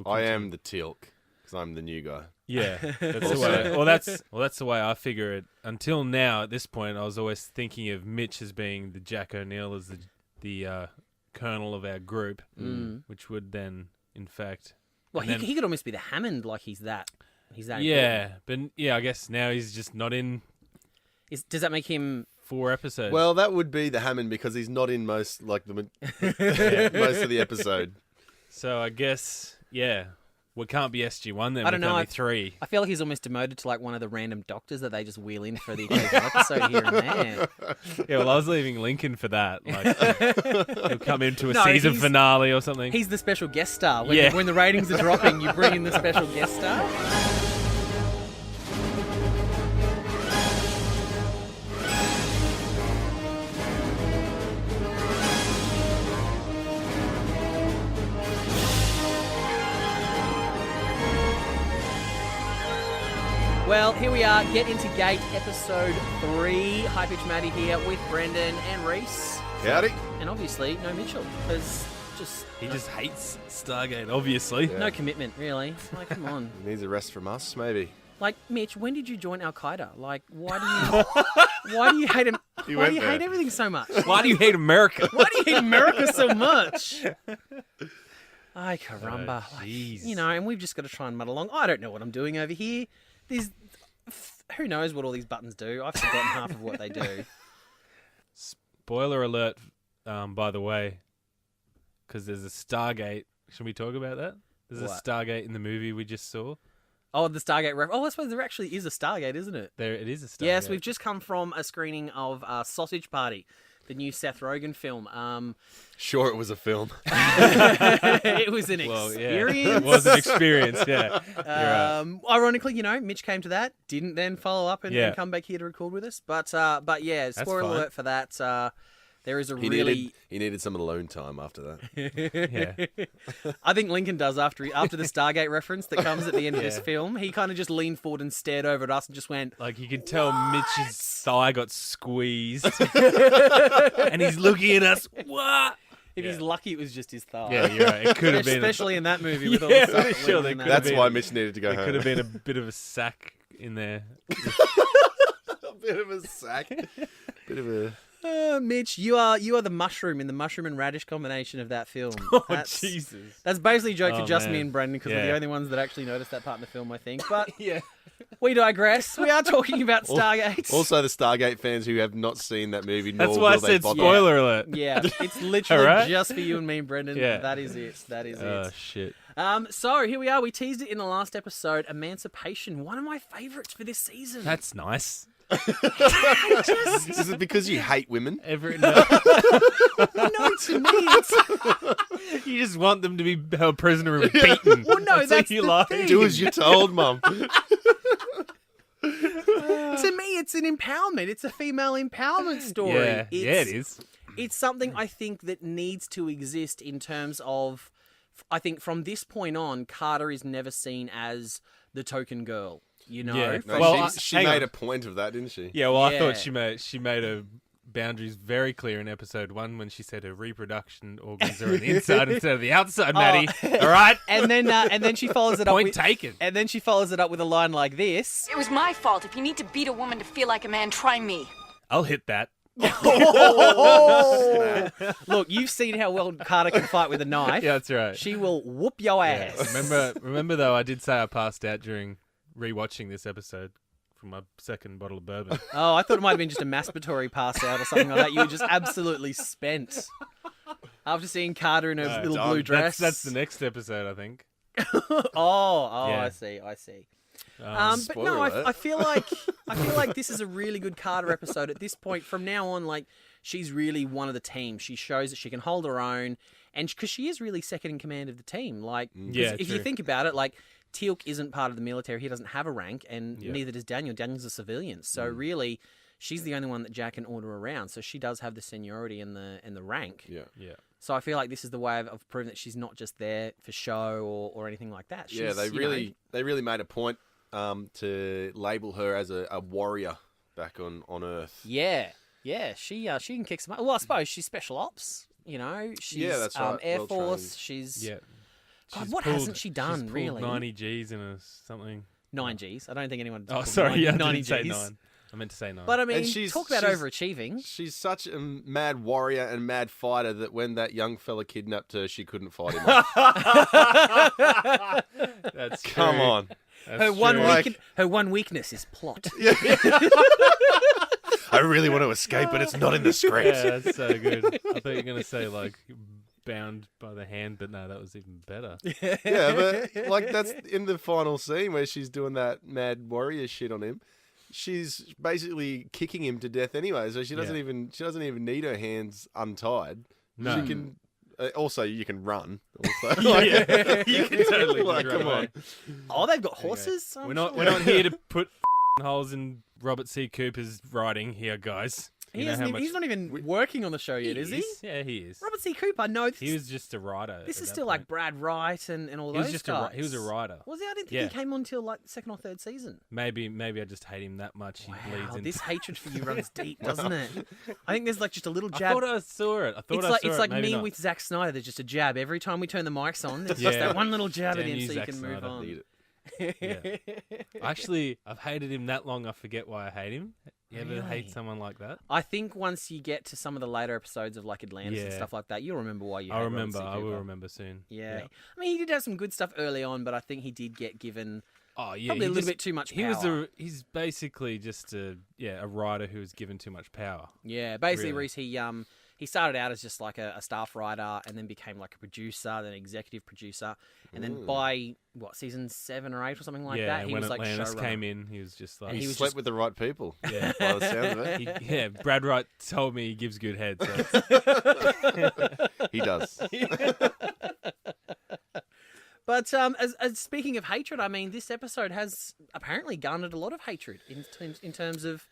I am the Teal'c because I'm the new guy. Yeah, that's the way. That's the way I figure it. Until now, at this point, I was always thinking of Mitch as being the Jack O'Neill as the colonel of our group, which would then, in fact, well, he could almost be the Hammond, like he's that. Yeah, but I guess now he's just not in. Does that make him 4 episodes? Well, that would be the Hammond because he's not in most of the episode. So I guess, we can't be SG-1 then. I don't know. Only 3. I feel like he's almost demoted to like one of the random doctors that they just wheel in for the occasional episode here and there. Yeah, well, I was leaving Lincoln for that. Like, he'll come into a season finale or something. He's the special guest star. When the ratings are dropping, you bring in the special guest star. Well, here we are, Get Into Gate, episode 3. High Pitch Matty here with Brendan and Rhys. Howdy. And obviously, no Mitchell, because he just hates Stargate, obviously. No commitment, really. Like, come on. He needs a rest from us, maybe. Like, Mitch, when did you join Al-Qaeda? Like, why do you hate him? Why do you hate everything so much? Why do you hate America? Why do you hate America so much? Ay, caramba. And we've just got to try and muddle along. I don't know what I'm doing over here. Who knows what all these buttons do? I've forgotten half of what they do. Spoiler alert, by the way, because there's a Stargate. Should we talk about that? There's a Stargate in the movie we just saw. Oh, the Stargate ref. Oh, I suppose there actually is a Stargate, isn't it? It is a Stargate. Yes, we've just come from a screening of Sausage Party, the new Seth Rogen film. Sure, it was a film. It was an experience. Yeah. It was an experience, yeah. Right. Ironically, Mitch came to that, didn't then follow up and come back here to record with us. But yeah, spoiler alert for that. There is he needed some alone time after that. Yeah. I think Lincoln does after the Stargate reference that comes at the end of this film. He kind of just leaned forward and stared over at us and just went, like, you could tell Mitch's thigh got squeezed. And he's looking at us. What? If he's lucky, it was just his thigh. Yeah, you're right. It could have been, especially in that movie with all the stuff. Sure, that's why Mitch needed to go home. There could have been a bit of a sack in there. A bit of a sack. Bit of a. Mitch, you are the mushroom in the mushroom and radish combination of that film. Jesus. That's basically a joke for just me man. and Brendan because we're the only ones that actually noticed that part in the film, I think. But yeah, we digress. We are talking about Stargate. Also, the Stargate fans who have not seen that movie, that's why I said spoiler alert. Yeah, it's literally just for you and me, Brendan. Yeah. That is it. That is it. Oh, shit. So here we are. We teased it in the last episode, Emancipation, one of my favourites for this season. That's nice. Is it because you hate women? No, to me, it's... You just want them to be held prisoner and beaten. Well, no, that's you the like. thing. Do as you're told, Mum. To me, it's an empowerment. It's a female empowerment story. Yeah, it is. It's something I think that needs to exist in terms of, I think from this point on, Carter is never seen as the token girl. Yeah. No, she made a point of that, didn't she? Yeah, well, I thought she made her boundaries very clear in episode 1 when she said her reproduction organs are on the inside instead of the outside, Matty. All right? And then she follows it up Point taken. And then she follows it up with a line like this. It was my fault. If you need to beat a woman to feel like a man, try me. I'll hit that. Look, you've seen how well Carter can fight with a knife. Yeah, that's right. She will whoop your ass. Remember though, I did say I passed out during rewatching this episode from my second bottle of bourbon. Oh, I thought it might have been just a masturbatory pass out or something like that. You were just absolutely spent after seeing Carter in a little blue dress. That's the next episode, I think. I see. But no, I feel like this is a really good Carter episode. At this point, from now on, like, she's really one of the team. She shows that she can hold her own, and because she is really second in command of the team. Like, if you think about it, like, Teal'c isn't part of the military. He doesn't have a rank, and neither does Daniel. Daniel's a civilian. So really, she's the only one that Jack can order around. So she does have the seniority and the rank. Yeah. So I feel like this is the way of proving that she's not just there for show or anything like that. They really made a point to label her as a warrior back on Earth. Yeah. She can kick some ass. Well, I suppose she's special ops. She's that's right. Air Well Force. trained. She's God, She's what pulled- hasn't she done, she's pulled really? 90 G's in a something. 9 Gs. I don't think anyone. Oh, sorry, yeah, I 90 didn't say Gs. 9. I meant to say 9. But I mean, she's- talk about she's- overachieving. She's such a mad warrior and mad fighter that when that young fella kidnapped her, she couldn't fight him off. That's true. Come on. That's Her one, true. her one weakness is plot. I really want to escape, but it's not in the script. Yeah, that's so good. I thought you were going to say, like, bound by the hand, but no, that was even better. Yeah, but like that's in the final scene where she's doing that mad warrior shit on him. She's basically kicking him to death anyway, so she doesn't even need her hands untied. No. She can. Also, you can run. Also, Yeah, you can totally like, run come away. on. Oh, they've got horses. I'm We're not sure. we're not here to put holes in Robert C. Cooper's writing here, guys. You know how much He's not even working on the show yet, is he? Yeah, he is. Robert C. Cooper. No, He was just a writer. this at is that still point. like Brad Wright and all He was those just guys. he was a writer. Was he? I didn't think Yeah. he came on until like the second or third season. Maybe I just hate him that much. He bleeds Wow, in. this hatred for you runs deep, doesn't it? I think there's like just a little I jab. thought I saw it. It's like maybe me not. with Zack Snyder. There's just a jab every time we turn the mics on. There's Yeah. just that one little jab at Damn him you, so you Zack can move Snyder. on. Need it. Yeah. Actually, I've hated him that long. I forget why I hate him. You ever Really? hate someone like that? I think once you get to some of the later episodes of like Atlantis and Yeah. stuff like that, you'll remember why you. I hate remember. Robert C. I will Cooper. remember soon. Yeah. I mean, he did have some good stuff early on, but I think he did get given Oh yeah. probably a he little just- bit too much power. He was he's basically just a writer who was given too much power. Yeah, basically, Really. Rhys, he started out as just like a staff writer, and then became like a producer, then executive producer, and then by season 7 or 8 or something like yeah, that, and he when was like Atlantis showrunner. came in, he was just like And He he was slept just- with the right people. yeah. By the sounds of it, Yeah, Brad Wright told me he gives good head. So. he does. But as speaking of hatred, I mean, this episode has apparently garnered a lot of hatred in terms of,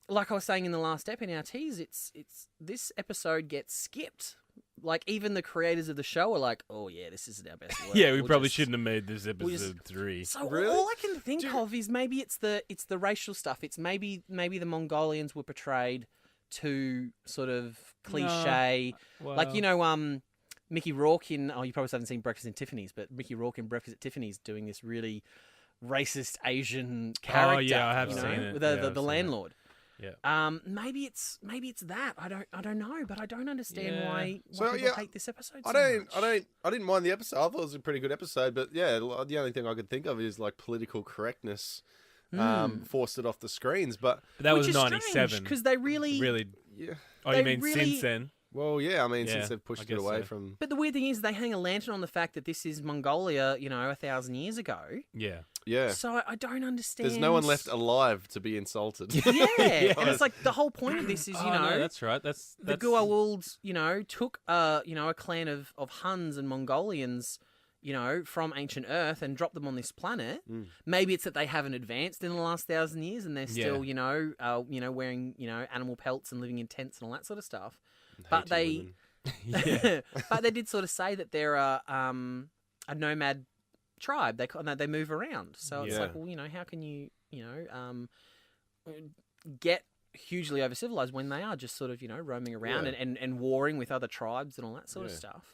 like I was saying in the last ep in our tease, it's this episode gets skipped. Like even the creators of the show are like, oh yeah, this isn't our best work. Yeah, we We'll probably just- shouldn't have made this we'll just- episode 3. So Really? all I can think of is maybe it's the racial stuff. It's maybe the Mongolians were portrayed too sort of cliche. Like Mickey Rourke in you probably haven't seen Breakfast in Tiffany's, but Mickey Rourke in Breakfast at Tiffany's doing this really racist Asian character. Oh, yeah, I have you know, seen it. with Yeah, I've the seen it. landlord. Yeah. Maybe it's that. I don't know, but I don't understand Yeah. why So, people yeah, hate this episode. I so much. I didn't mind the episode. I thought it was a pretty good episode, but yeah, the only thing I could think of is like political correctness forced it off the screens. But But that Which was is 97. because they really. yeah, Oh, they you mean really- since then? well, yeah. I mean, Yeah, since they've I pushed it guess away so. from But the weird thing is, they hang a lantern on the fact that this is Mongolia, 1,000 years ago. Yeah. So I don't understand. there's no one left alive to be insulted. Yeah, and it's like the whole point of this is, No, that's right. That's the Goa'uld, took a clan of Huns and Mongolians, from ancient Earth and dropped them on this planet. Maybe it's that they haven't advanced in the last 1,000 years and they're still, wearing, animal pelts and living in tents and all that sort of stuff. But Hating they, women. but they did sort of say that they're a nomad tribe. They move around. So it's Yeah. like, well, how can you, get hugely over civilized when they are just sort of, roaming around Yeah. and warring with other tribes and all that sort of Yeah. stuff.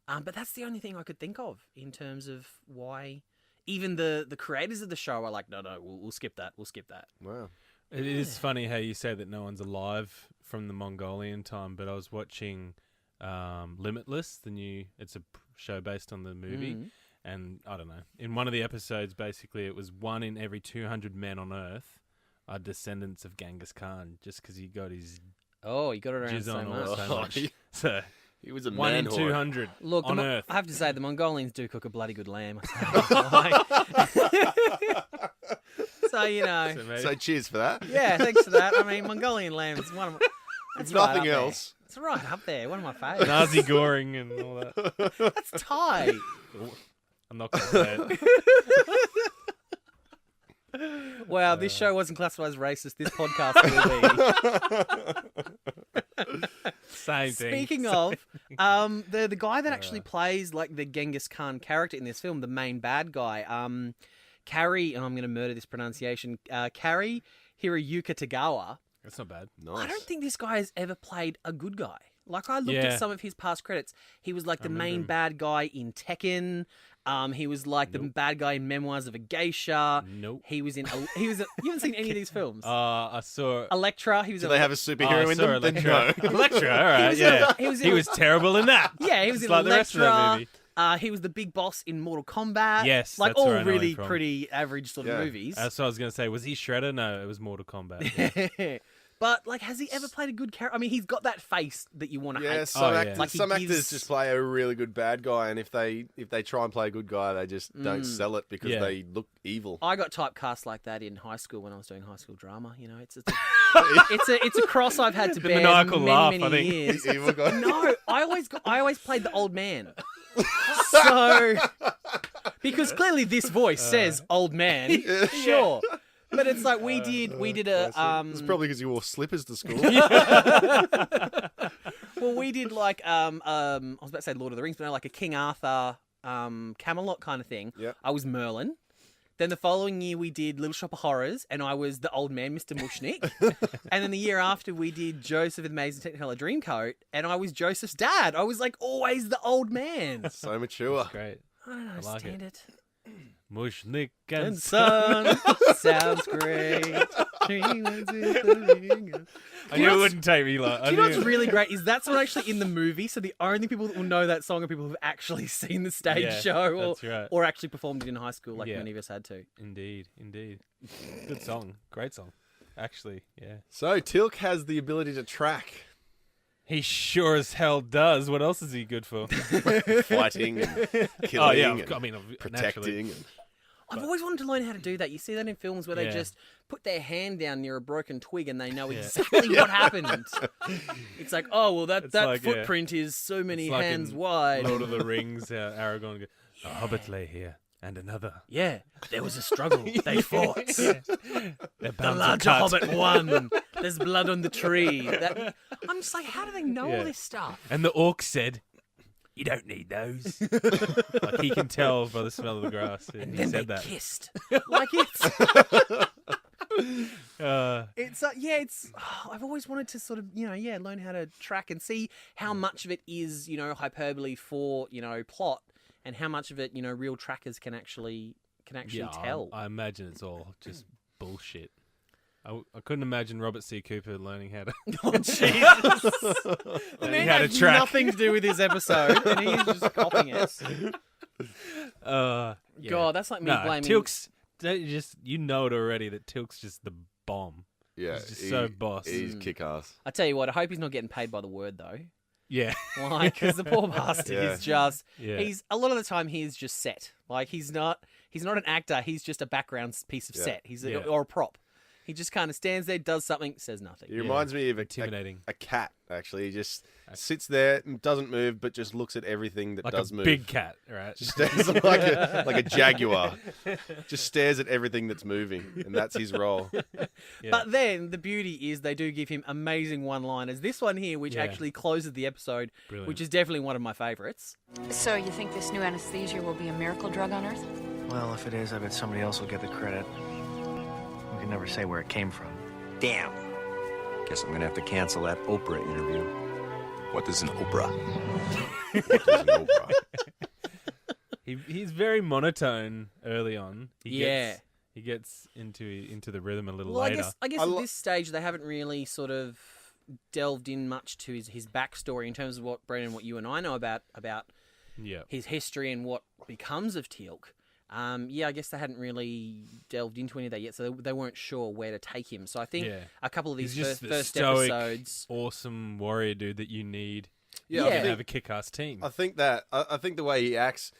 But that's the only thing I could think of in terms of why even the creators of the show are like, no, we'll skip that. We'll skip that. Wow. It is funny how you say that no one's alive from the Mongolian time, but I was watching Limitless, it's a show based on the movie, and I don't know. In one of the episodes, basically, it was 1 in every 200 men on Earth are descendants of Genghis Khan, just because he got his Oh, you got it around jizz so on much. all so much. So He was a 1 in man whore. 200 Look, on Earth. I have to say, the Mongolians do cook a bloody good lamb. I so, So maybe- So cheers for that. yeah, thanks for that. I mean, Mongolian lamb is one of my... It's right nothing up there. else. It's right up there. One of my favourites. Nazi goring and all that. That's Thai. I'm not going to say it. Wow, this show wasn't classified as racist. This podcast will be. Same thing. Speaking of, the guy that actually plays like the Genghis Khan character in this film, the main bad guy, Kari, and I'm going to murder this pronunciation, Kari Hiroyuki Tagawa. That's not bad. Nice. I don't think this guy has ever played a good guy. Like, I looked at some of his past credits. He was like the main bad guy in Tekken. He was like the bad guy in Memoirs of a Geisha. Nope. He was in. You haven't seen any of these films? I saw Elektra. He was. Do they have a superhero in them? Elektra. Elektra. All right. Yeah. He was terrible in that. Yeah, he was in like the rest of that Elektra. movie. He was the big boss in Mortal Kombat. Yes, like that's all where I know really him from. pretty average sort of movies. That's what I was going to say. Was he Shredder? No, it was Mortal Kombat. Yeah. But like, has he ever played a good character? I mean, he's got that face that you want to hate. Yeah, some Like, actors just play a really good bad guy, and if they try and play a good guy, they just don't sell it because they look evil. I got typecast like that in high school when I was doing high school drama. You know, it's a cross I've had to bear maniacal laugh, many I think. years. Evil guy. No, I always played the old man. So, because clearly this voice says old man, sure. But it's like we did a It's probably because you wore slippers to school. well, we did like I was about to say Lord of the Rings, but no, like a King Arthur Camelot kind of thing. Yep. I was Merlin. Then the following year we did Little Shop of Horrors, and I was the old man, Mr. Mushnik. And then the year after we did Joseph and the Amazing Technicolor Dreamcoat, and I was Joseph's dad. I was like always the old man. So mature. Great. I don't understand it. Mushnik And and son sounds great. I knew it wouldn't take me long. Do you know what's really great is that's not actually in the movie, so the only people that will know that song are people who've actually seen the stage show or actually performed it in high school like many of us had to. Indeed. Good song. Great song. Actually, yeah. So Teal'c has the ability to track. He sure as hell does. What else is he good for? Fighting and killing and I mean, protecting. And... I've always wanted to learn how to do that. You see that in films where they just put their hand down near a broken twig and they know exactly what happened. It's like, oh, well, that like, footprint is so many hands wide. Lord of the Rings, Aragorn goes, a hobbit lay here. And another. Yeah, there was a struggle. They fought. The larger hobbit won. There's blood on the tree. I'm just like, how do they know all this stuff? And the orc said, you don't need those. Like he can tell by the smell of the grass. And he then said they that. kissed. Like it's... I've always wanted to sort of, learn how to track and see how much of it is, hyperbole for, plot. And how much of it, real trackers can actually tell. I imagine it's all just bullshit. I couldn't imagine Robert C. Cooper learning how to. Oh, Jesus! Learning how to track. Nothing to do with this episode, and he's just copying it. God, that's like me blaming. Teal'c's, you know it already that Teal'c's just the bomb. Yeah, he's just so boss. He's kick-ass. I tell you what, I hope he's not getting paid by the word though. Yeah, like because the poor bastard is just. He's a lot of the time he's just set. Like he's not an actor. He's just a background piece of set. He's or a prop. He just kind of stands there, does something, says nothing. He reminds me of intimidating. A cat. Actually, he just sits there, doesn't move, but just looks at everything that does move. Big cat, right? Just stares like a jaguar. Just stares at everything that's moving, and that's his role. But then the beauty is they do give him amazing one-liners. This one here, which actually closes the episode, which is definitely one of my favorites. So you think this new anesthesia will be a miracle drug on Earth? Well, if it is, I bet somebody else will get the credit. We can never say where it came from. Damn. Guess I'm gonna have to cancel that Oprah interview. What is an Oprah? What is an Oprah? He's very monotone early on. He gets into the rhythm a little later. I guess at this stage they haven't really sort of delved in much to his backstory in terms of what Brennan, what you and I know about his history and what becomes of Teal'c. I guess they hadn't really delved into any of that yet, so they weren't sure where to take him. So I think a couple of these first stoic, episodes, awesome warrior dude that you need. To have a kick-ass team. I think the way he acts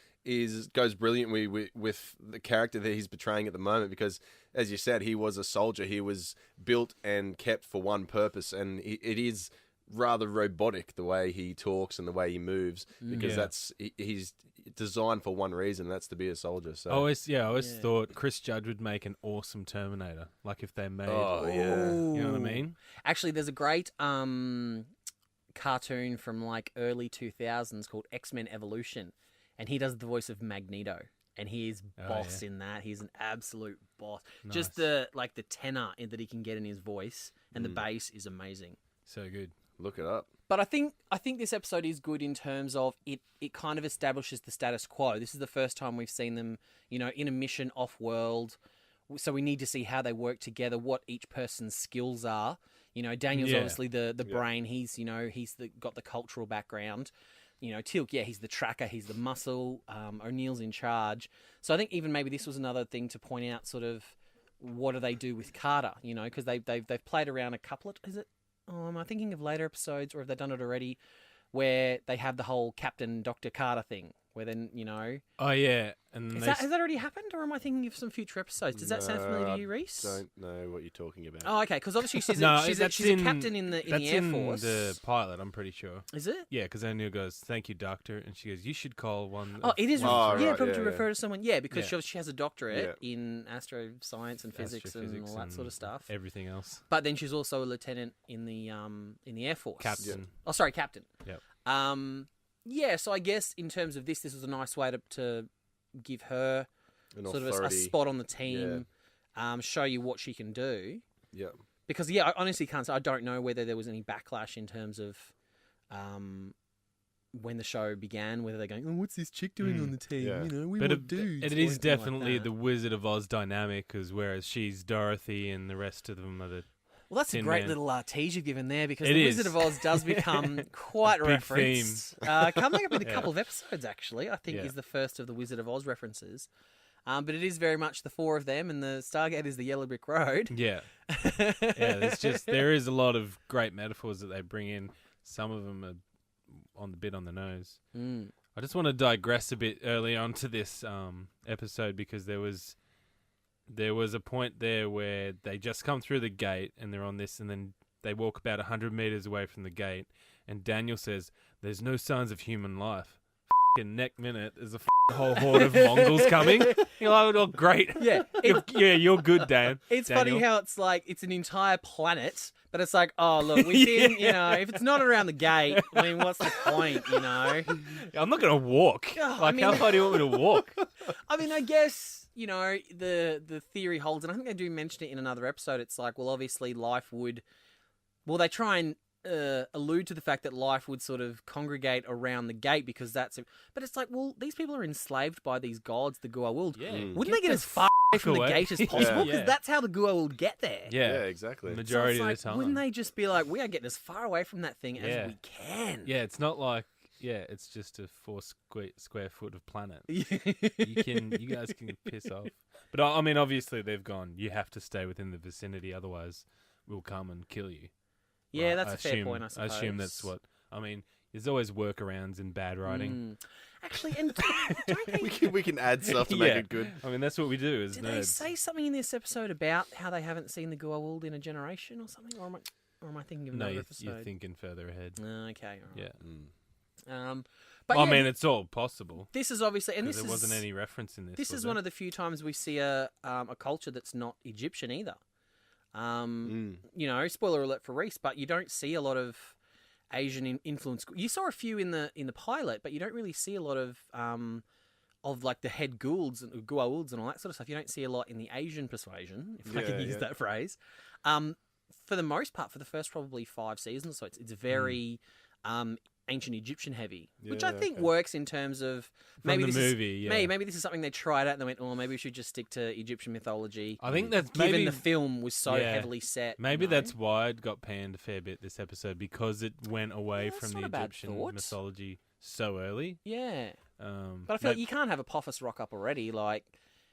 goes brilliantly with the character that he's portraying at the moment, because, as you said, he was a soldier. He was built and kept for one purpose, and it is rather robotic the way he talks and the way he moves, because he's designed for one reason, that's to be a soldier. So I always thought Chris Judge would make an awesome Terminator, like if they made you know what I mean? Actually, there's a great cartoon from like early 2000s called X-Men Evolution, and he does the voice of Magneto, and he is boss in that. He's an absolute boss. Nice. Just the tenor that he can get in his voice and the bass is amazing. So good. Look it up. But I think this episode is good in terms of it kind of establishes the status quo. This is the first time we've seen them, in a mission off-world. So we need to see how they work together, what each person's skills are. Daniel's obviously the brain. He's got the cultural background. Teal'c, he's the tracker, he's the muscle. O'Neill's in charge. So I think even maybe this was another thing to point out, sort of, what do they do with Carter? Because they've played around a couple of... Is it? Am I thinking of later episodes, or have they done it already, where they have the whole Captain Dr. Carter thing, where then, Oh, yeah. And has that already happened, or am I thinking of some future episodes? Does that sound familiar to you, Rhys? I don't know what you're talking about. Oh, okay, because obviously she's a captain in the Air Force. That's in the pilot, I'm pretty sure. Is it? Yeah, because O'Neill goes, "Thank you, Doctor," and she goes, "You should call one." Oh, it is. right, probably to yeah. refer to someone. Yeah, because she has a doctorate in astroscience and physics and all that and sort of stuff. Everything else. But then she's also a lieutenant in the Air Force. Captain. Oh, sorry, captain. Yep. Yeah, so I guess in terms of this was a nice way to give her sort of a spot on the team, show you what she can do. Yeah. Because, I honestly can't say. I don't know whether there was any backlash in terms of when the show began, whether they're going, "Oh, what's this chick doing on the team? Yeah. We want dudes." It is or anything definitely like that. the Wizard of Oz dynamic, because whereas she's Dorothy and the rest of them are the... Well, that's a Tin great Man. little tease you've given there, because It the is. Wizard of Oz does become quite Big referenced. Coming up in a couple of episodes, actually, I think Yeah. is the first of the Wizard of Oz references. But it is very much the four of them, and the Stargate is the yellow brick road. Yeah. There is a lot of great metaphors that they bring in. Some of them are on the nose. I just want to digress a bit early on to this episode, because there was a point there where they just come through the gate and they're on this, and then they walk about 100 meters away from the gate, and Daniel says, "There's no signs of human life." F***ing next minute, there's a whole horde of Mongols coming. You're like, "Oh, great." Yeah. You're good, Dan. It's Daniel. funny how it's like, it's an entire planet, but it's like, oh, look, within, if it's not around the gate, I mean, what's the point, I'm not going to walk. I mean- how far do you want me to walk? I mean, I guess, the theory holds, and I think they do mention it in another episode. It's like, well, obviously life would... Well, they try and allude to the fact that life would sort of congregate around the gate, because that's... But it's like, well, these people are enslaved by these gods, the Goa'uld. Yeah. Wouldn't they get as far away from the away. gate as possible? Because Yeah. that's how the Goa'uld get there. Yeah, exactly. Majority So of it's the like, time. wouldn't they just be like, we are getting as far away from that thing as we can? Yeah, it's not like... Yeah, it's just a 4 square foot of planet. You guys can piss off. But I mean, obviously they've gone, you have to stay within the vicinity, otherwise we'll come and kill you. Yeah, Right, that's a fair point, I suppose. I assume that's what... I mean, there's always workarounds in bad writing. Actually, and don't they... we can add stuff to make it good. I mean, that's what we do as Did nerds. they say something in this episode about how they haven't seen the Goa'uld in a generation or something? Or am I thinking of No, another you're episode? thinking further ahead. Okay, all right. Yeah. But I yeah, mean, it's all possible. this is obviously... And 'Cause this there wasn't is... any reference in this. This was is there? one of the few times we see a culture that's not Egyptian either. Spoiler alert for Rhys, but you don't see a lot of Asian influence. You saw a few in the pilot, but you don't really see a lot of like the head Goa'ulds and Goa'ulds and all that sort of stuff. You don't see a lot in the Asian persuasion, if I can use that phrase. For the most part, for the first probably 5 seasons, so it's very ancient Egyptian heavy, which I think works in terms of maybe From the this movie, is, maybe this is something they tried out and they went, oh, maybe we should just stick to Egyptian mythology. I think that's given maybe the film was so heavily set. Maybe that's why it got panned a fair bit this episode, because it went away that's from not the a bad Egyptian thought. mythology so early. Yeah. But I feel like you can't have Apophis rock up already. Like,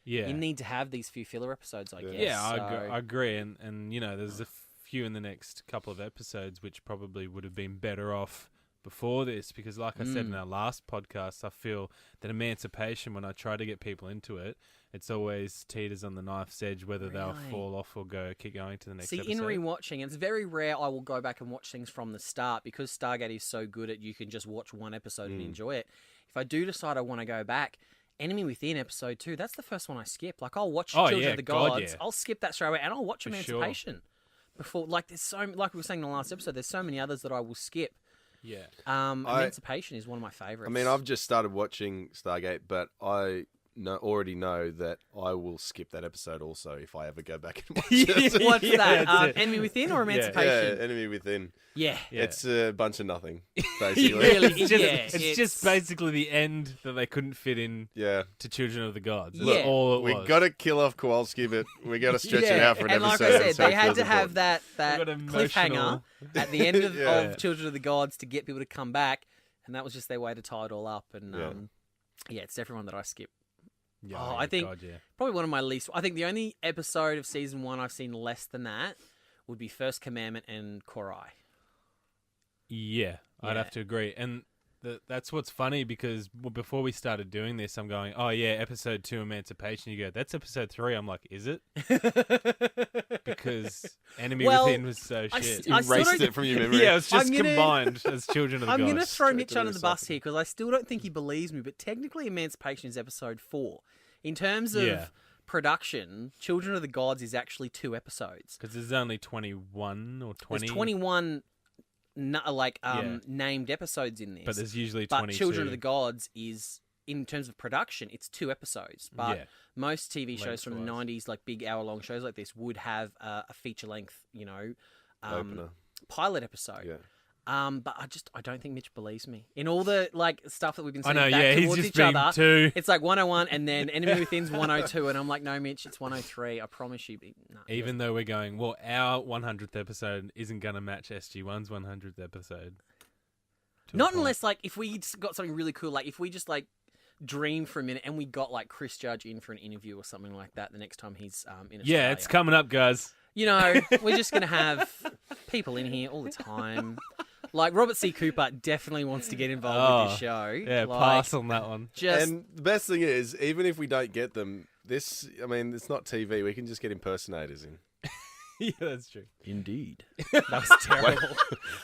you need to have these few filler episodes, I guess. Yeah, I agree. And there's a few in the next couple of episodes which probably would have been better off before this, because like I said in our last podcast, I feel that Emancipation, when I try to get people into it, it's always teeters on the knife's edge whether they'll fall off or keep going to the next episode. In rewatching, it's very rare I will go back and watch things from the start, because Stargate is so good at you can just watch one episode and enjoy it. If I do decide I want to go back, Enemy Within episode 2, that's the first one I skip. Like, I'll watch Children of the Gods, I'll skip that straight away, and I'll watch Emancipation. Before, like, there's like we were saying in the last episode, there's so many others that I will skip. Yeah. Emancipation is one of my favorites. I mean, I've just started watching Stargate, but I already know that I will skip that episode also if I ever go back and watch it. What's Yeah, that? it. Enemy Within or Yeah, Emancipation? Enemy Within. Yeah. It's a bunch of nothing, basically. Really, It's just basically the end that they couldn't fit in Yeah. to Children of the Gods. Yeah. That's all it We was. got to kill off Kowalski, but we got to stretch it out for an and episode. like I said, so they it had feels to have important. that We got cliffhanger emotional. at the end of, Yeah. of Children of the Gods to get people to come back, and that was just their way to tie it all up. And it's everyone that I skip. Yeah, Oh, yeah, I think God, yeah. probably one of my least. I think the only episode of season 1 I've seen less than that would be First Commandment and Korai. Yeah, I'd Yeah. have to agree. And that's what's funny because before we started doing this, I'm going, oh, yeah, episode 2, Emancipation. You go, that's episode 3. I'm like, is it? Because Enemy Within was so I shit. still Erased don't- it from your memory. Yeah, it was just I'm gonna- combined as Children of the I'm Gods. going to throw Straight Mitch to under the bus recycle. here because I still don't think he believes me, but technically Emancipation is episode 4. In terms of Yeah. production, Children of the Gods is actually 2 episodes. Because there's only 21 or 20. There's 21 named episodes in this. But there's usually But 22. Children of the Gods is, in terms of production, it's 2 episodes. But Yeah. most TV shows from the Lengthwise. 90s, like big hour-long shows like this, would have a feature-length, Opener. pilot episode. Yeah. But I don't think Mitch believes me. In all the stuff that we've been I saying know, back yeah, he's towards just each being other, too... it's like 101 and then Enemy Within's 102, and I'm like, no, Mitch, it's 103. I promise you. No, Even though we're going, well, our 100th episode isn't going to match SG-1's 100th episode. To a not point. unless like if we got something really cool, like if we just like dreamed for a minute and we got like Chris Judge in for an interview or something like that the next time he's in Australia. Yeah, it's coming up, guys. You know, we're just gonna have people in here all the time. Like Robert C. Cooper definitely wants to get involved with this show. Yeah, like, pass on that one. Just And the best thing is, even if we don't get them, it's not TV. We can just get impersonators in. Yeah, that's true. indeed. That was terrible.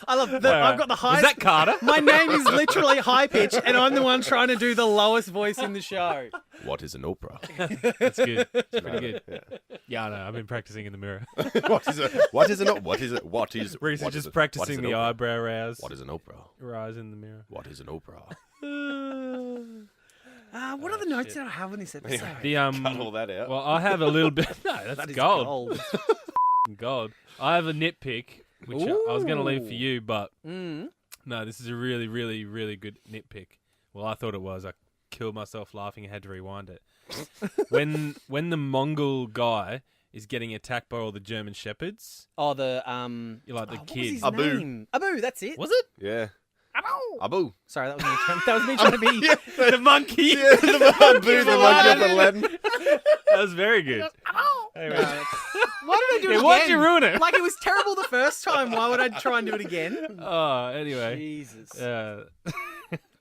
I love that. Wow. I've got the Was highest. that Carter? My name is literally high pitch, and I'm the one trying to do the lowest voice in the show. What is an Oprah? That's good. It's pretty good. Yeah. Yeah, I know. I've been practicing in the mirror. What is it? What is an? What is it? What is? Reese what is just it? What practicing is an the Oprah? eyebrow rouse. What is an Oprah? Rise in the mirror. What is an Oprah? What are the notes that I have on this episode? The Cut all that out. Well, I have a little bit. No, that's That is gold. Gold. I have a nitpick, which I was going to leave for you, but no, this is a really, really, really good nitpick. Well, I thought it was. I killed myself laughing and had to rewind it. when the Mongol guy is getting attacked by all the German shepherds, Oh, the you're like the what was kid. his Abu. name? Abu, that's it. Was it? Yeah. Abu. Abu. Sorry, that was me. That was me trying to be. The monkey. Yeah, the Abu, the monkey up Aladdin. That was very good. Anyway. Why did I do it Yeah, again? why'd you ruin it? Like it was terrible the first time. Why would I try and do it again? Oh, anyway. Jesus.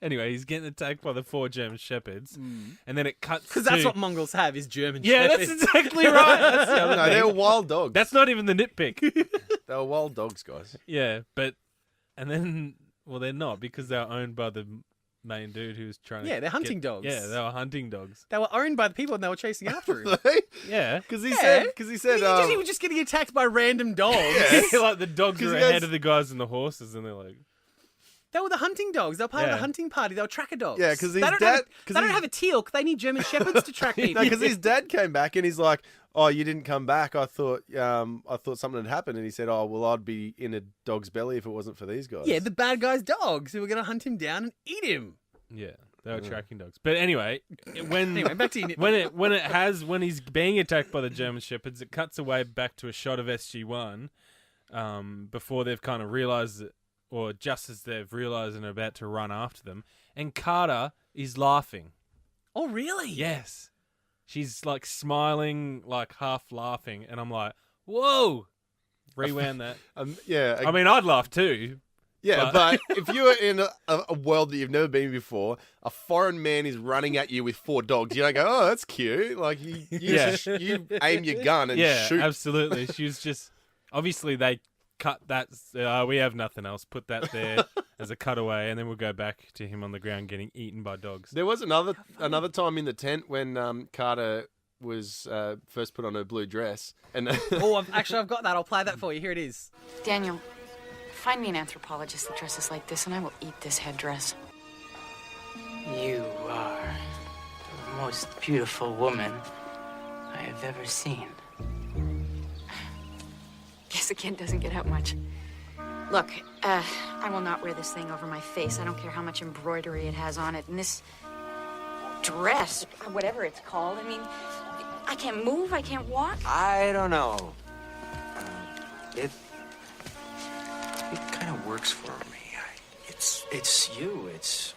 Anyway, he's getting attacked by the 4 German shepherds, and then it cuts Because that's to- what Mongols have is German Yeah, shepherds. that's exactly right. That's the other No, thing. they were wild dogs. That's not even the nitpick. They were wild dogs, guys. Yeah, but and then they're not because they're owned by the main dude who's trying to. Yeah, they're hunting get- dogs. Yeah, they were hunting dogs. They were owned by the people and they were chasing after him. Yeah, Because he Yeah. said, He was just getting attacked by random dogs. like the dogs 'Cause are he ahead goes- of the guys and the horses, and they're like, They were the hunting dogs. They were part of Yeah. the hunting party. They were tracker dogs. Yeah, 'cause they his don't dad- have 'cause they don't his- have a Teal'c. They need German shepherds to track people. no, because his dad came back and he's like, "Oh, you didn't come back. I thought something had happened." And he said, "Oh, well, I'd be in a dog's belly if it wasn't for these guys." Yeah, the bad guy's dogs who were going to hunt him down and eat him. yeah, they were tracking dogs. But anyway, when Anyway, back to you. when he's being attacked by the German shepherds, it cuts away back to a shot of SG-1 before they've kind of realised it, or just as they've realised and are about to run after them, and Carter is laughing. Oh, really? Yes. She's like smiling, like half laughing, and I'm like, whoa! Rewound that. yeah. I mean, I'd laugh too. Yeah, But- but if you're in a world that you've never been before, a foreign man is running at you with 4 dogs. You don't go, "Oh, that's cute." Like you you aim your gun and Yeah, shoot. absolutely. She was just obviously they cut that. We have nothing else. Put that there as a cutaway, and then we'll go back to him on the ground getting eaten by dogs. There was another time in the tent when Carter was first put on her blue dress, and Oh, I've got that. I'll play that for you. Here it is. Daniel, find me an anthropologist that dresses like this, and I will eat this headdress. You are the most beautiful woman I have ever seen. Guess a kid doesn't get out much. Look, I will not wear this thing over my face. I don't care how much embroidery it has on it. And this dress, whatever it's called, I mean, I can't move, I can't walk. I don't know. It kind of works for me. It's you. It's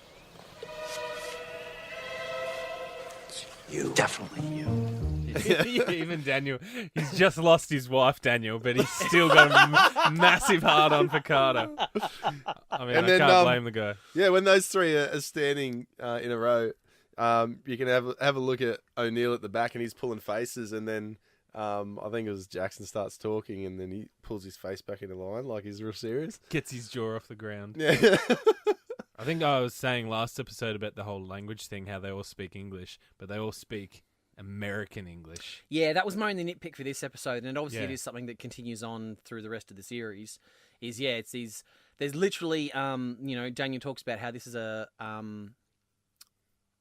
you. Definitely you. Even Daniel, he's just lost his wife, Daniel, but he's still got a massive heart on for Carter. I mean, I can't blame the guy. Yeah, when those three are standing in a row, you can have a look at O'Neill at the back, and he's pulling faces, and then I think it was Jackson starts talking, and then he pulls his face back into line like he's real serious. Gets his jaw off the ground. Yeah. I think I was saying last episode about the whole language thing, how they all speak English, but they all speak American English. Yeah, that was my only nitpick for this episode, and obviously it is something that continues on through the rest of the series. It's these. There's literally, Daniel talks about how this is a,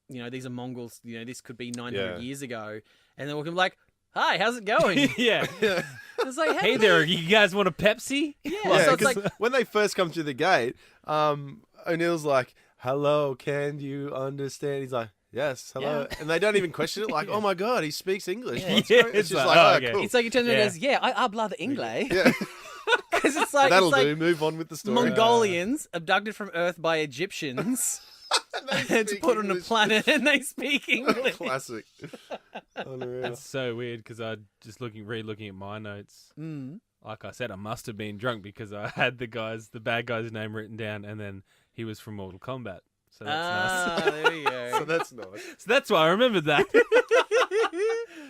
these are Mongols. This could be 900 years ago, and they're walking like, "Hi, how's it going?" Yeah. It's like, hey there, you guys want a Pepsi? Yeah, so it's like when they first come through the gate, O'Neill's like, "Hello, can you understand?" He's like, "Yes, hello," and they don't even question it. Like, "Oh my god, he speaks English." Yeah. It's just like, "Oh, cool." It's like he turns around and goes, "Yeah, I habla the English." Yeah. Because it's like that'll do. Move on with the story. Mongolians abducted from Earth by Egyptians to put on a planet, and they speak English. Classic. Unreal. That's so weird because I just re-looking at my notes. Like I said, I must have been drunk because I had the bad guy's name written down, and then he was from Mortal Kombat. So that's nice. There you go. So that's nice. So that's why I remembered that.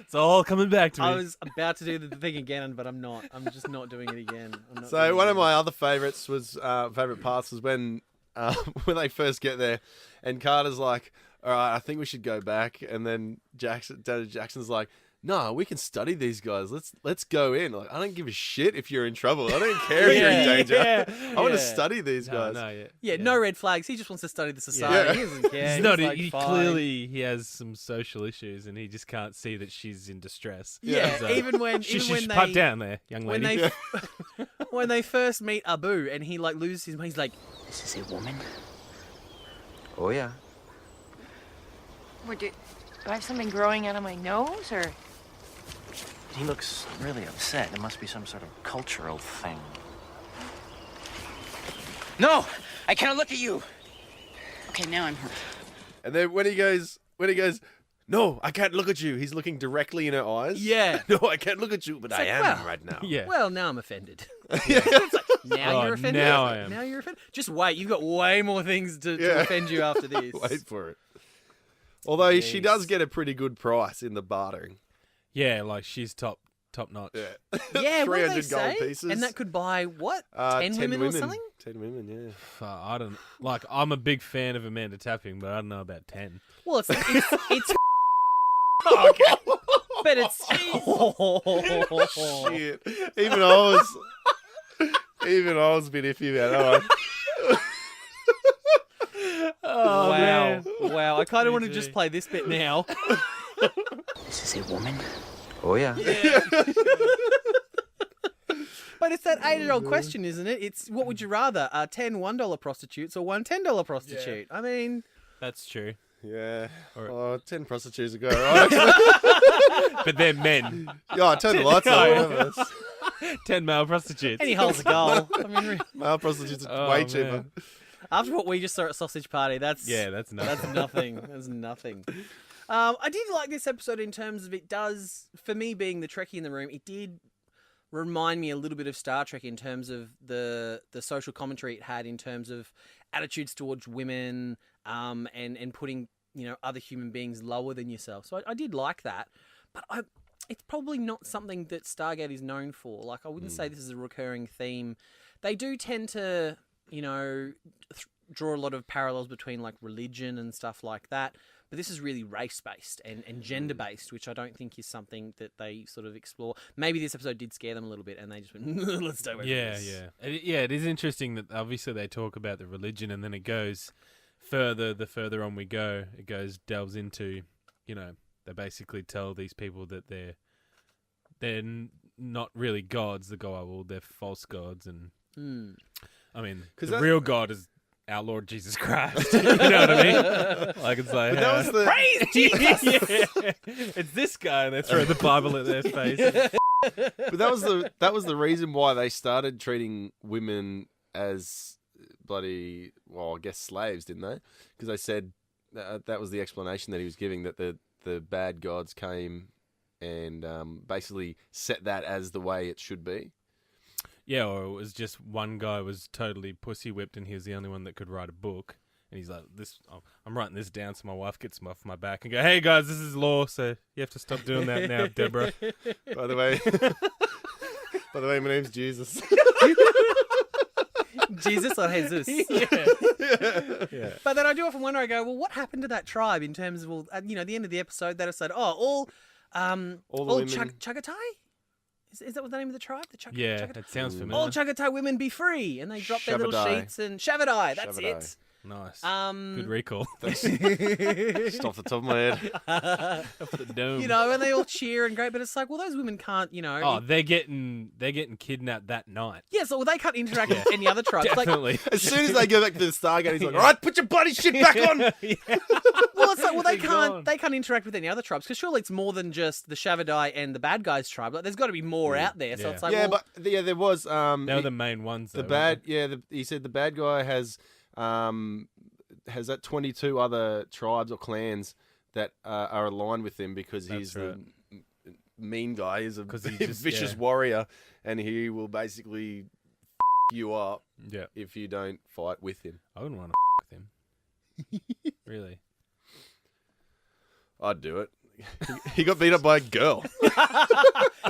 It's all coming back to me. I was about to do the thing again, but I'm not. I'm just not doing it again. So one of my other favourites was favourite parts was when they first get there, and Carter's like, "All right, I think we should go back," and then Jackson's like, "No, we can study these guys. Let's go in. Like, I don't give a shit if you're in trouble. I don't care if you're in danger. I want to study these guys." No red flags. He just wants to study the society. He doesn't care. He's not. Like, clearly, he has some social issues, and he just can't see that she's in distress. Yeah, So, even when pipe down there, young lady. When they first meet Abu, and he like loses his mind, he's like, This is a woman? Oh yeah. Do I have something growing out of my nose, or? He looks really upset. It must be some sort of cultural thing. No! I cannot look at you! Okay, now I'm hurt. And then when he goes, "No, I can't look at you," he's looking directly in her eyes. Yeah. "No, I can't look at you, but I am right now." Yeah. "Well, now I'm offended." It's like, now you're offended. Now I am. Now you're offended. Just wait. You've got way more things to offend you after this. Wait for it. Although she does get a pretty good price in the bartering. Yeah, like she's top notch. Yeah. Yeah, what do they 300 gold say? pieces. And that could buy what? 10 women or something? 10 women, yeah. I don't like. I'm a big fan of Amanda Tapping, but I don't know about 10. Well, it's okay. but it's Shit. Even I was a bit iffy about that. Oh, wow. man. Wow. I kind of want to just play this bit now. This is a woman? Oh yeah. But it's that age-old question, isn't it? It's what would you rather, 10 $1 prostitutes or one $10 prostitute? I mean... That's true. Yeah. Or- 10 prostitutes ago, right? But they're men. Yeah, turn the lights on. Whatever. 10 male prostitutes. Any hole's a goal. I mean, Male prostitutes are Oh, way man. cheaper. after what we just saw at Sausage Party, that's That's nothing. That's nothing. That's nothing. I did like this episode in terms of it does, for me being the Trekkie in the room, it did remind me a little bit of Star Trek in terms of the social commentary it had in terms of attitudes towards women and putting, other human beings lower than yourself. So I did like that. But it's probably not something that Stargate is known for. Like, I wouldn't say this is a recurring theme. They do tend to, draw a lot of parallels between, like, religion and stuff like that. But this is really race-based and gender-based, which I don't think is something that they sort of explore. Maybe this episode did scare them a little bit, and they just went, let's stay away from this. It is interesting that obviously they talk about the religion, and then it goes further. The further on we go, it delves into they basically tell these people that they're not really gods. They go, oh, well, they're false gods, and I mean, the real God is our Lord Jesus Christ. You know what I mean? Like it's like praise Jesus. Yeah. It's this guy, and they throw the Bible at their face. But that was the reason why they started treating women as bloody, well, I guess slaves, didn't they? Because they said that was the explanation that he was giving, that the bad gods came and basically set that as the way it should be. Yeah, or it was just one guy was totally pussy whipped, and he was the only one that could write a book. And he's like, I'm writing this down so my wife gets him off my back and go, hey guys, this is law, so you have to stop doing that now, Deborah. By the way, my name's Jesus. Jesus or Jesus? Yeah. But then I do often wonder, I go, well, what happened to that tribe in terms of, at the end of the episode, they said, all Chagatai? Is that what the name of the tribe? Chagatai? It sounds familiar. All Chagatai women be free, and they drop their little sheets and Shavadai. That's it. Nice. Good recall. Just off the top of my head. Off the dome. And they all cheer and great, but it's like, well, those women can't, Oh, they're getting kidnapped that night. Yeah, so they can't interact with any other tribes. Definitely. Like, as soon as they go back to the Stargate, he's like, all right, put your bloody shit back on. Well, it's like, they can't interact with any other tribes, because surely it's more than just the Shavadai and the bad guys tribe. Like, there's got to be more out there. So it's like, there was. They were the main ones. Though, he said the bad guy has that 22 other tribes or clans that are aligned with him because he's the mean guy. He's a vicious warrior, and he will basically you up if you don't fight with him. I wouldn't want to with him. Really? I'd do it. He got beat up by a girl.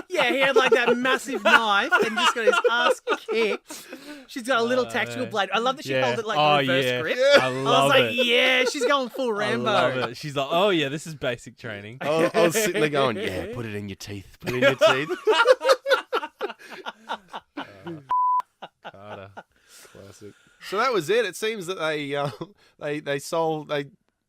Yeah, he had like that massive knife and just got his ass kicked. She's got a little tactical blade. I love that she held it like reverse grip. I love was like, yeah, she's going full Rambo. I love it. She's like, oh yeah, this is basic training. I was sitting there going, yeah, put it in your teeth. Put it in your teeth. Carter. Classic. So that was it. It seems that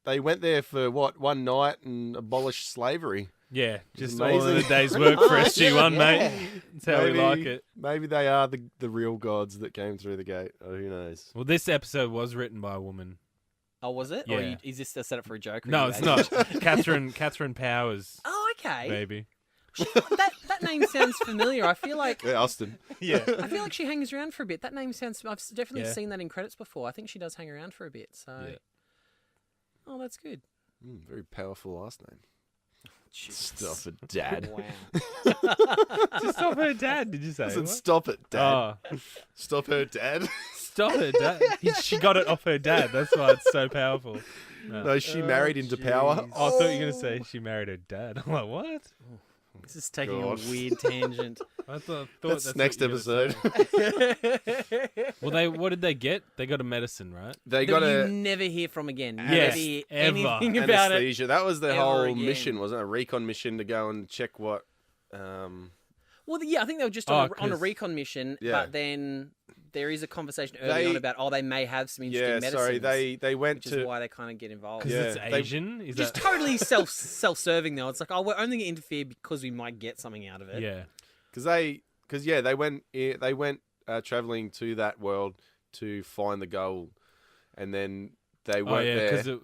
they went there for one night and abolished slavery. Yeah, just all in a day's work for SG-1, mate. That's how we like it. Maybe they are the real gods that came through the gate. Oh, who knows? Well, this episode was written by a woman. Oh, was it? Yeah. Or is this a setup for a joke? No, it's not. Catherine Powers. Oh, okay. Maybe. That name sounds familiar. I feel like Austin. Yeah. I feel like she hangs around for a bit. That name sounds. I've definitely seen that in credits before. I think she does hang around for a bit. So. Yeah. Oh, that's good. Very powerful last name. Jesus. Stop it, Dad. Wow. Just stop her dad, did you say? Stop it, Dad. Oh. Stop her, Dad. Stop her dad. She got it off her dad. That's why it's so powerful. No, she married into power. Oh, I thought you were going to say she married her dad. I'm like, what? This is taking a weird tangent. I thought that's next episode. Well, what did they get? They got a medicine, right? They got you never hear from again. Yes, never hear ever. anything about anesthesia. it. That was the whole again. mission, wasn't it? A recon mission to go and check what. Well, yeah, I think they were just on a recon mission, but then there is a conversation early on about they may have some interesting medicines. Sorry, they went which is why they kind of get involved. Because it's Asian? Is just totally self-serving though. It's like, we're only going to interfere because we might get something out of it. Yeah. They went traveling to that world to find the gold, and then they weren't there.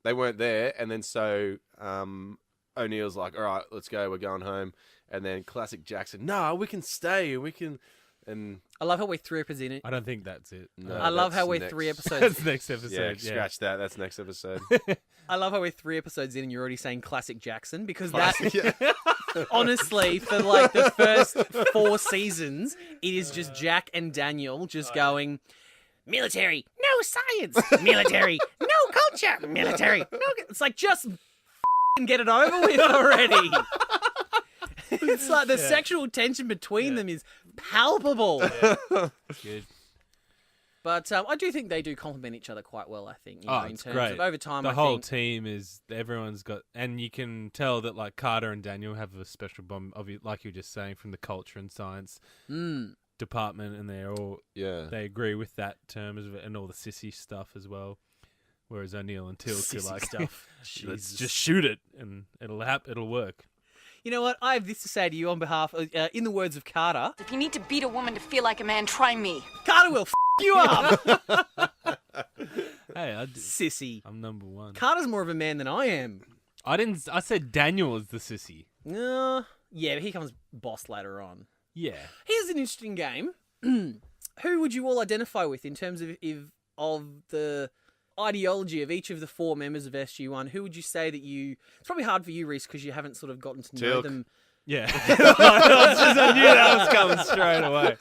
They weren't there, and then so O'Neill's like, all right, let's go. We're going home. And then classic Jackson, no, we can stay. We can. And I love how we're 3 episodes in it. I don't think that's it. No, I love how we're 3 episodes. That's next episode. Yeah, scratch that. That's next episode. I love how we're 3 episodes in and you're already saying classic Jackson because honestly, for like the first 4 seasons, it is just Jack and Daniel just going, military, no science, military, no culture, military, no. It's like just get it over with already. It's like the sexual tension between them is palpable. Good. But I do think they do complement each other quite well, I think. In it's terms great. of over time, the whole team is, everyone's got, and you can tell that like Carter and Daniel have a special bond, like you were just saying, from the culture and science department, and they're all, they agree with that term and all the sissy stuff as well. Whereas O'Neill and Teal'c are Sissy like, stuff. let's just shoot it and it'll work. You know what? I have this to say to you on behalf of, in the words of Carter. If you need to beat a woman to feel like a man, try me. Carter will you up. Hey, Sissy. I'm number one. Carter's more of a man than I am. I said Daniel is the sissy. Yeah, but he comes boss later on. Yeah. Here's an interesting game. Who would you all identify with in terms of the ideology of each of the 4 members of SG-1? Who would you say that you... It's probably hard for you, Rhys, because you haven't sort of gotten to know Teal'c. them. Yeah. I knew that was coming straight away.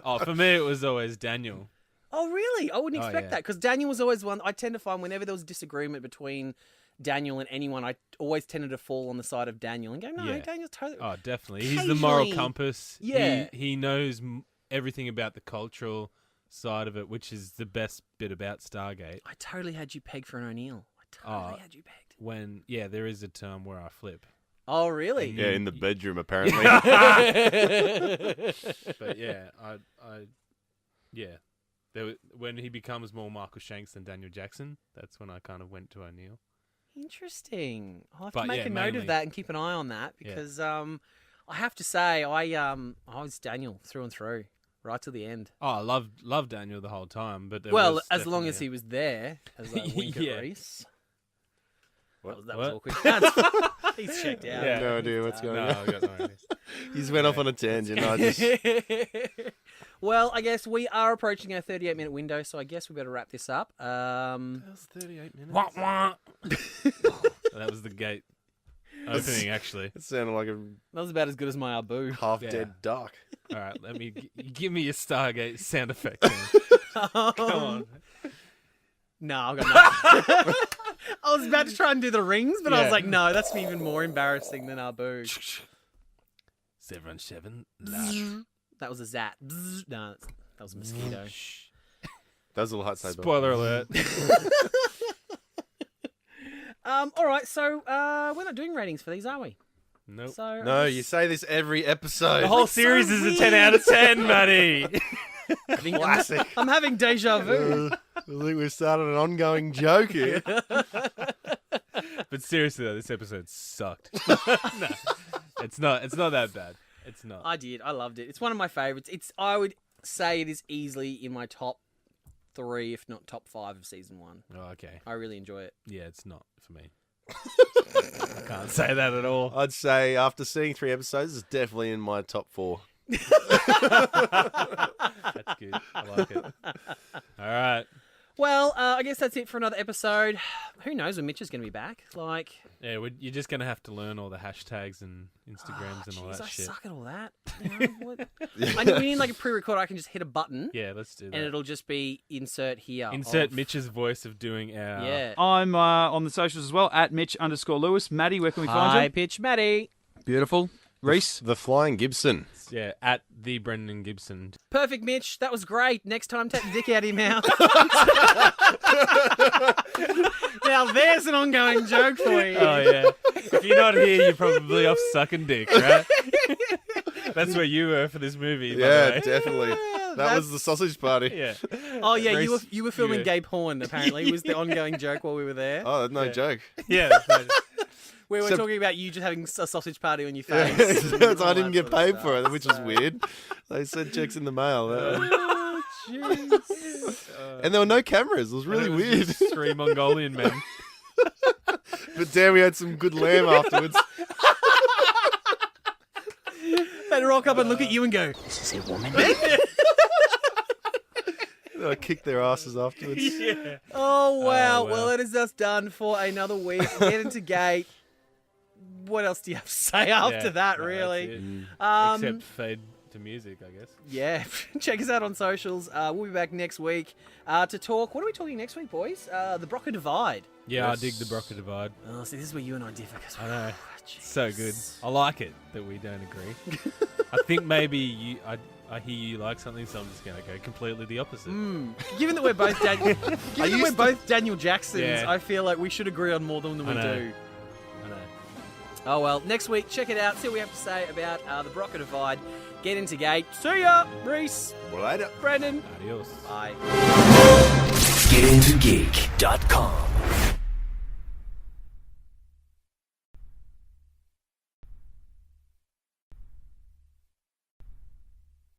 Oh, for me, it was always Daniel. Oh, really? I wouldn't expect yeah. that, because Daniel was always one... I tend to find whenever there was a disagreement between Daniel and anyone, I always tended to fall on the side of Daniel and go, no, Yeah. Daniel's totally... Oh, definitely. He's the moral Occasionally- compass. Yeah. He knows everything about the cultural side of it, which is the best bit about Stargate. I totally had you pegged for an O'Neill. I totally had you pegged. There is a term where I flip. Oh, really? Yeah, in the bedroom, apparently. But yeah, when he becomes more Michael Shanks than Daniel Jackson, that's when I kind of went to O'Neill. Interesting. I'll have But to make yeah, a note mainly- of that and keep an eye on that, because I have to say I was Daniel through and through, right to the end. Oh, I loved Daniel the whole time, but there Well, was as long definitely as he was there, as I wink Yeah. at Reese. What? That was What? awkward. He's checked out. Yeah. No idea what's going No, on. I got no idea. He just went off on a tangent. I just... Well, I guess we are approaching our 38-minute window, so I guess we better wrap this up. That was 38 minutes. Wah, wah. That was the gate opening, actually. It sounded like a That was about as good as my Abu. half-dead duck. All right, let me give me your Stargate sound effect. Then. Come on. No, I've got nothing. I was about to try and do the rings, but I Yeah. was like, no, that's even more embarrassing than Abu. 7-7. That was a zat. Bzzz. No, that was a mosquito. That was a little lightsaber. Spoiler alert. All right, so we're not doing ratings for these, are we? Nope. So No, you say this every episode. The whole That's so series is a 10 weird. out of 10, Matty. I think Classic. I'm having deja vu. I think we've started an ongoing joke here. But seriously, though, this episode sucked. No, it's not that bad. It's not. I did. I loved it. It's one of my favorites. I would say it is easily in my top 3, if not top 5 of season 1. Oh, okay. I really enjoy it. Yeah, it's not for me. I can't say that at all. I'd say after seeing 3 episodes, it's definitely in my top 4. That's good. I like it. All right. Well, I guess that's it for another episode. Who knows when Mitch is going to be back? Like, Yeah, you're just going to have to learn all the hashtags and Instagrams and all jeez, that I shit. suck at all that. You know, what? We need like a pre-record. I can just hit a button. Yeah, let's do that. And it'll just be insert here. Insert of- Mitch's voice of doing our... Yeah. I'm on the socials as well, at Mitch_Lewis. Matty, where can we find High you? pitch Matty. Beautiful. Rhys? The Flying Gibson. Yeah, at the Brendan Gibson. Perfect, Mitch. That was great. Next time, take the dick out of your mouth. Now, there's an ongoing joke for you. Oh, yeah. If you're not here, you're probably off sucking dick, right? That's where you were for this movie, by the Yeah, way. definitely. That was the sausage party. Yeah. Oh, yeah, Rhys, you were filming you- gay porn, apparently, was the ongoing joke while we were there. Oh, no Yeah. joke. Yeah. That's right. We were So- talking about you just having a sausage party on your Yeah, face. and all I didn't that get sort of paid stuff. for it, which was weird. They sent checks in the mail. Oh, jeez. And there were no cameras. It was really And it was weird. just 3 Mongolian men. But damn, we had some good lamb afterwards. They'd rock up and look at you and go, This is a woman. I kicked their asses afterwards. Yeah. oh, wow. Oh, Well, wow. it is us done for another week. Get into gate. What else do you have to say after Yeah. that, No, really? that's it. Except fade to music, I guess. Yeah, check us out on socials. We'll be back next week to talk. What are we talking next week, boys? The Broca Divide. Yeah, I dig the Broca Divide. Oh, see, this is where you and I differ. 'Cause I know. Jeez. So good. I like it that we don't agree. I think maybe I hear you like something, so I'm just going to go completely the opposite. Given that we're both Daniel Jacksons, Yeah. I feel like we should agree on more than we I know. do. I know. Oh well, next week, check it out. See what we have to say about the Broca Divide. Get into gate. See ya, Rhys, Well, later. Brendan. Adios. Bye. getintogeek.com.